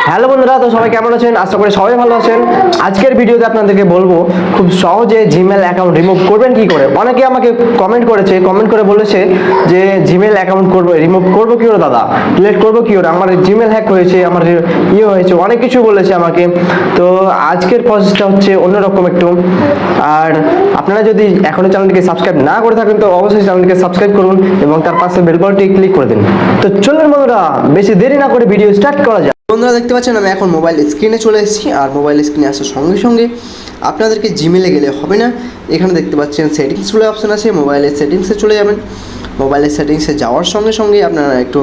Hello বন্ধুরা, তো সবাই কেমন আছেন? আশা করি সবাই ভালো আছেন। আজকের ভিডিওতে আপনাদেরকে বলবো খুব সহজে জিমেল অ্যাকাউন্ট রিমুভ করবেন কি করে। অনেকে আমাকে কমেন্ট করে বলেছে যে জিমেল অ্যাকাউন্ট রিমুভ করবো কি করে দাদা, ডিলিট করবো কি করে, আমার জিমেল হ্যাক হয়েছে, আমার হয়েছে, অনেক কিছু বলেছে আমাকে। তো আজকের প্রসেসটা হচ্ছে অন্যরকম একটু। আর আপনারা যদি এখনো চ্যানেলটিকে সাবস্ক্রাইব না করে থাকেন তো অবশ্যই চ্যানেলটিকে সাবস্ক্রাইব করুন এবং তার পাশে বেল বাটনটি ক্লিক করে দিন। তো চলুন বন্ধুরা, বেশি দেরি না করে ভিডিও স্টার্ট করা যাক। বন্ধুরা দেখতে পাচ্ছেন আমি এখন মোবাইল স্ক্রিনে চলে এসেছি। আর মোবাইল স্ক্রিনে আসার সঙ্গে সঙ্গে আপনাদেরকে জিমেলে গেলে হবে না, এখানে দেখতে পাচ্ছেন সেটিংস বলে অপশন আছে, মোবাইলের সেটিংসে চলে যাবেন। মোবাইলের সেটিংসে যাওয়ার সঙ্গে সঙ্গে আপনারা একটু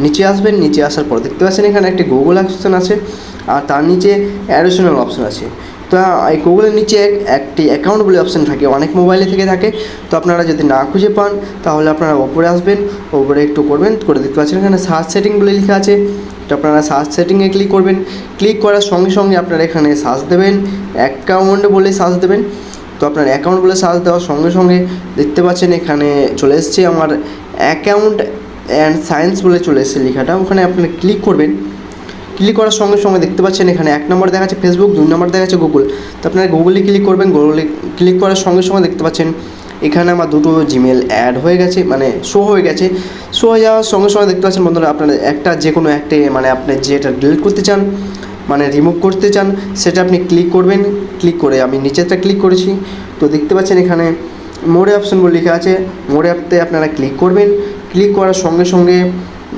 নিচে আসবেন। নিচে আসার পর দেখতে পাচ্ছেন এখানে একটি গুগল অপশন আছে আর তার নিচে অ্যাডিশনাল অপশন আছে। তো এই গুগলের নিচে একটি অ্যাকাউন্ট বলে অপশন থাকে, অনেক মোবাইলে থেকে থাকে। তো আপনারা যদি না খুঁজে পান তাহলে আপনারা ওপরে আসবেন, ওপরে একটু করবেন, করে দেখতে পাচ্ছেন এখানে সার্চ সেটিং বলে লেখা আছে। তো আপনারা সার্চ সেটিংয়ে ক্লিক করবেন। ক্লিক করার সঙ্গে সঙ্গে আপনারা এখানে সার্চ দেবেন, অ্যাকাউন্ট বলে সার্চ দেবেন। তো আপনার অ্যাকাউন্ট বলে সার্চ দেওয়ার সঙ্গে সঙ্গে দেখতে পাচ্ছেন এখানে চলে এসছে আমার অ্যাকাউন্ট অ্যান্ড সায়েন্স বলে চলে এসেছে লেখাটা, ওখানে আপনারা ক্লিক করবেন। ক্লিক করার সঙ্গে সঙ্গে দেখতে পাচ্ছেন এখানে 1 নম্বর দেখাচ্ছে ফেসবুক, 2 নম্বর দেখাচ্ছে গুগল। তো আপনারা গুগলে ক্লিক করবেন। গুগলে ক্লিক করার সঙ্গে সঙ্গে দেখতে পাচ্ছেন এখানে আমার দুটো জিমেল অ্যাড হয়ে গেছে, মানে শো হয়ে গেছে। শো হয়ে যাওয়ার সঙ্গে সঙ্গে দেখতে পাচ্ছেন বন্ধুরা আপনারা একটা যে কোনো একটা মানে আপনি যেটা ডিলিট করতে চান, মানে রিমুভ করতে চান, সেটা আপনি ক্লিক করবেন। ক্লিক করে আমি নিচেরটা ক্লিক করেছি। তো দেখতে পাচ্ছেন এখানে মোরে অপশন বলে লেখা আছে, মোরে অ্যাপতে আপনারা ক্লিক করবেন। ক্লিক করার সঙ্গে সঙ্গে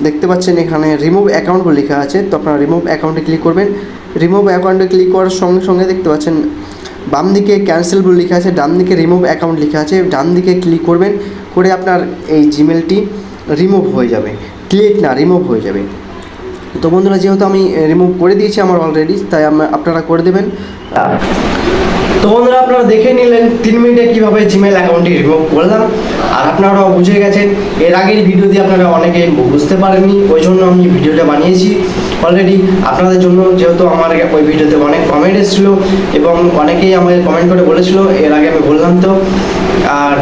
দেখতে পাচ্ছেন এখানে রিমুভ অ্যাকাউন্ট বলে লেখা আছে। তো আপনারা রিমুভ অ্যাকাউন্টে ক্লিক করবেন। রিমুভ অ্যাকাউন্টে ক্লিক করার সঙ্গে সঙ্গে দেখতে পাচ্ছেন বাম দিকে ক্যান্সেল বলে লেখা আছে, ডান দিকে রিমুভ অ্যাকাউন্ট লেখা আছে। ডান দিকে ক্লিক করবেন, করে আপনার এই জিমেলটি রিমুভ হয়ে যাবে, ক্লিক না রিমুভ হয়ে যাবে। তো বন্ধুরা যেহেতু আমি রিমুভ করে দিয়েছি আমার অলরেডি, তাই আপনারা করে দেবেন। তো বন্ধুরা আপনারা দেখে নিলেন 3 মিনিটে কীভাবে জিমেল অ্যাকাউন্টটি রিমুভ করলাম। আর আপনারাও বুঝে গেছেন, এর আগের ভিডিও দিয়ে আপনারা অনেকে বুঝতে পারেননি, ওই জন্য আমি ভিডিওটা বানিয়েছি অলরেডি আপনাদের জন্য। যেহেতু আমার ওই ভিডিওতে অনেক কমেন্ট এসেছিলো এবং অনেকেই আমাদের কমেন্ট করে বলেছিল, এর আগে আমি বললাম তো। আর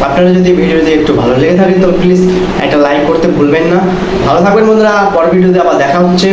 আপনারা যদি ভিডিওতে একটু ভালো লেগে থাকে তো প্লিজ একটা লাইক করতে ভুলবেন না। ভালো থাকবেন বন্ধুরা, পরের ভিডিওতে আবার দেখা হচ্ছে।